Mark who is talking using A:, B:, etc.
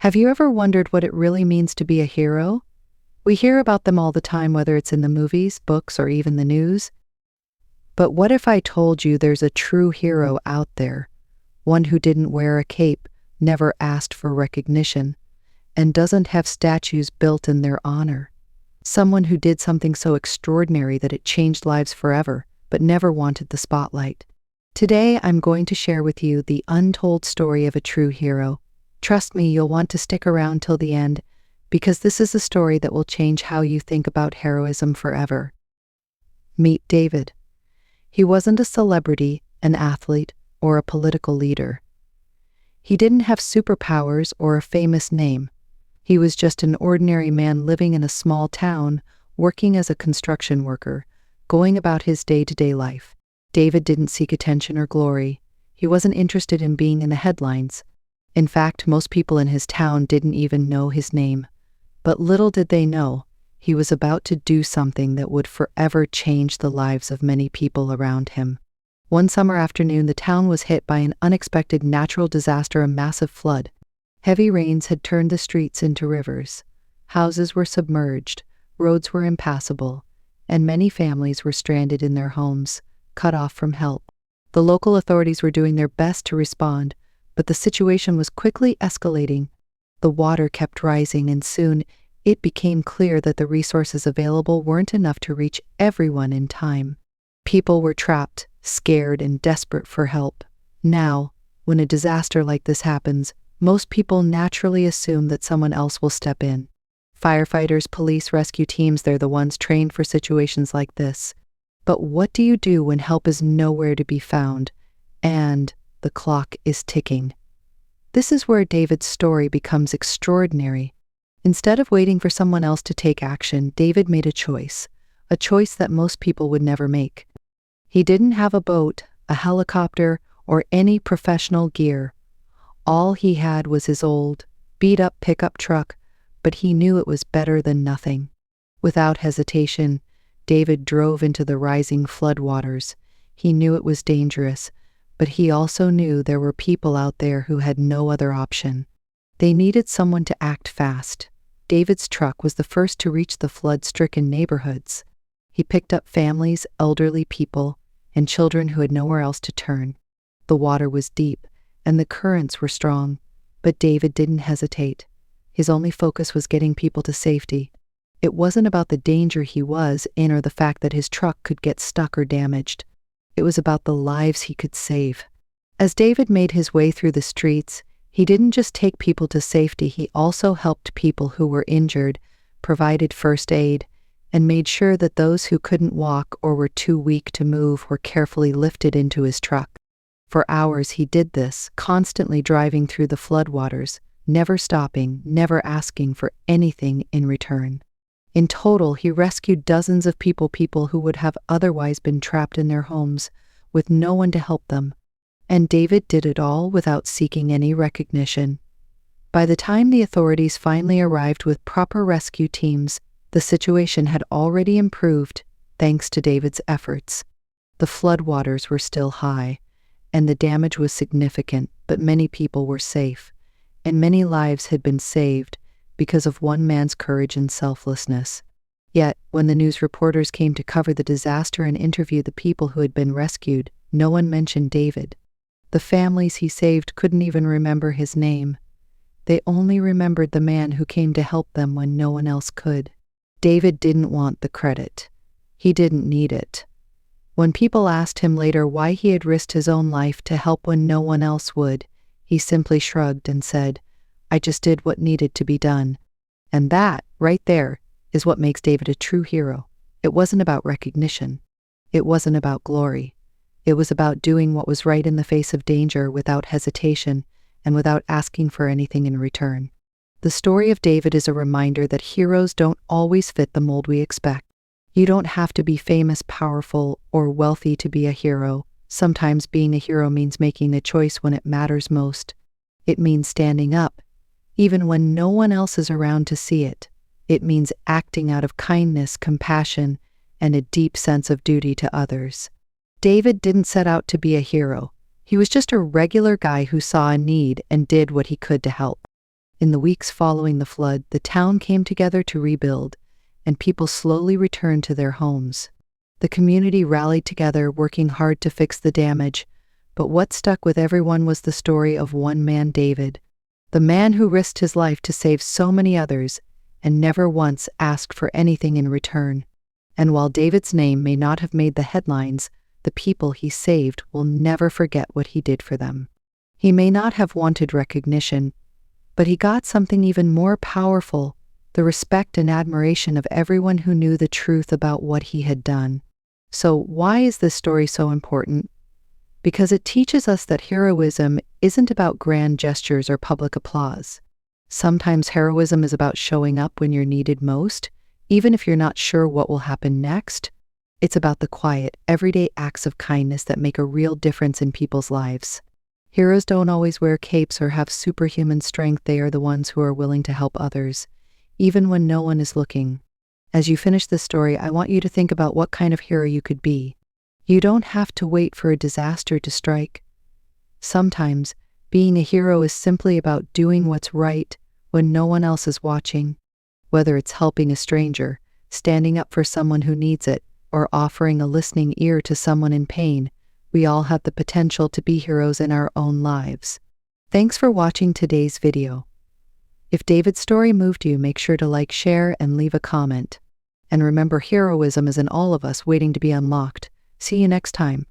A: Have you ever wondered what it really means to be a hero? We hear about them all the time, whether it's in the movies, books, or even the news. But what if I told you there's a true hero out there? One who didn't wear a cape, never asked for recognition, and doesn't have statues built in their honor. Someone who did something so extraordinary that it changed lives forever, but never wanted the spotlight. Today, I'm going to share with you the untold story of a true hero. Trust me, you'll want to stick around till the end, because this is a story that will change how you think about heroism forever. Meet David. He wasn't a celebrity, an athlete, or a political leader. He didn't have superpowers or a famous name. He was just an ordinary man living in a small town, working as a construction worker, going about his day-to-day life. David didn't seek attention or glory. He wasn't interested in being in the headlines. In fact, most people in his town didn't even know his name. But little did they know, he was about to do something that would forever change the lives of many people around him. One summer afternoon, the town was hit by an unexpected natural disaster, a massive flood. Heavy rains had turned the streets into rivers. Houses were submerged, roads were impassable, and many families were stranded in their homes, cut off from help. The local authorities were doing their best to respond, but the situation was quickly escalating. The water kept rising, and soon it became clear that the resources available weren't enough to reach everyone in time. People were trapped, scared, and desperate for help. Now, when a disaster like this happens, most people naturally assume that someone else will step in. Firefighters, police, rescue teams, they're the ones trained for situations like this. But what do you do when help is nowhere to be found, and the clock is ticking? This is where David's story becomes extraordinary. Instead of waiting for someone else to take action, David made a choice that most people would never make. He didn't have a boat, a helicopter, or any professional gear. All he had was his old, beat-up pickup truck, but he knew it was better than nothing. Without hesitation, David drove into the rising floodwaters. He knew it was dangerous, but he also knew there were people out there who had no other option. They needed someone to act fast. David's truck was the first to reach the flood-stricken neighborhoods. He picked up families, elderly people, and children who had nowhere else to turn. The water was deep, and the currents were strong, but David didn't hesitate. His only focus was getting people to safety. It wasn't about the danger he was in or the fact that his truck could get stuck or damaged. It was about the lives he could save. As David made his way through the streets, he didn't just take people to safety, he also helped people who were injured, provided first aid, and made sure that those who couldn't walk or were too weak to move were carefully lifted into his truck. For hours he did this, constantly driving through the floodwaters, never stopping, never asking for anything in return. In total, he rescued dozens of people who would have otherwise been trapped in their homes, with no one to help them. And David did it all without seeking any recognition. By the time the authorities finally arrived with proper rescue teams, the situation had already improved, thanks to David's efforts. The floodwaters were still high, and the damage was significant, but many people were safe, and many lives had been saved because of one man's courage and selflessness. Yet, when the news reporters came to cover the disaster and interview the people who had been rescued, no one mentioned David. The families he saved couldn't even remember his name. They only remembered the man who came to help them when no one else could. David didn't want the credit. He didn't need it. When people asked him later why he had risked his own life to help when no one else would, he simply shrugged and said, "I just did what needed to be done." And that, right there, is what makes David a true hero. It wasn't about recognition. It wasn't about glory. It was about doing what was right in the face of danger without hesitation and without asking for anything in return. The story of David is a reminder that heroes don't always fit the mold we expect. You don't have to be famous, powerful, or wealthy to be a hero. Sometimes being a hero means making the choice when it matters most. It means standing up, even when no one else is around to see it. It means acting out of kindness, compassion, and a deep sense of duty to others. David didn't set out to be a hero. He was just a regular guy who saw a need and did what he could to help. In the weeks following the flood, the town came together to rebuild, and people slowly returned to their homes. The community rallied together, working hard to fix the damage, but what stuck with everyone was the story of one man, David, the man who risked his life to save so many others and never once asked for anything in return. And while David's name may not have made the headlines, the people he saved will never forget what he did for them. He may not have wanted recognition, but he got something even more powerful: the respect and admiration of everyone who knew the truth about what he had done. So why is this story so important? Because it teaches us that heroism isn't about grand gestures or public applause. Sometimes heroism is about showing up when you're needed most, even if you're not sure what will happen next. It's about the quiet, everyday acts of kindness that make a real difference in people's lives. Heroes don't always wear capes or have superhuman strength. They are the ones who are willing to help others, even when no one is looking. As you finish this story, I want you to think about what kind of hero you could be. You don't have to wait for a disaster to strike. Sometimes, being a hero is simply about doing what's right when no one else is watching. Whether it's helping a stranger, standing up for someone who needs it, or offering a listening ear to someone in pain, we all have the potential to be heroes in our own lives. Thanks for watching today's video. If David's story moved you, make sure to like, share, and leave a comment. And remember, heroism is in all of us, waiting to be unlocked. See you next time.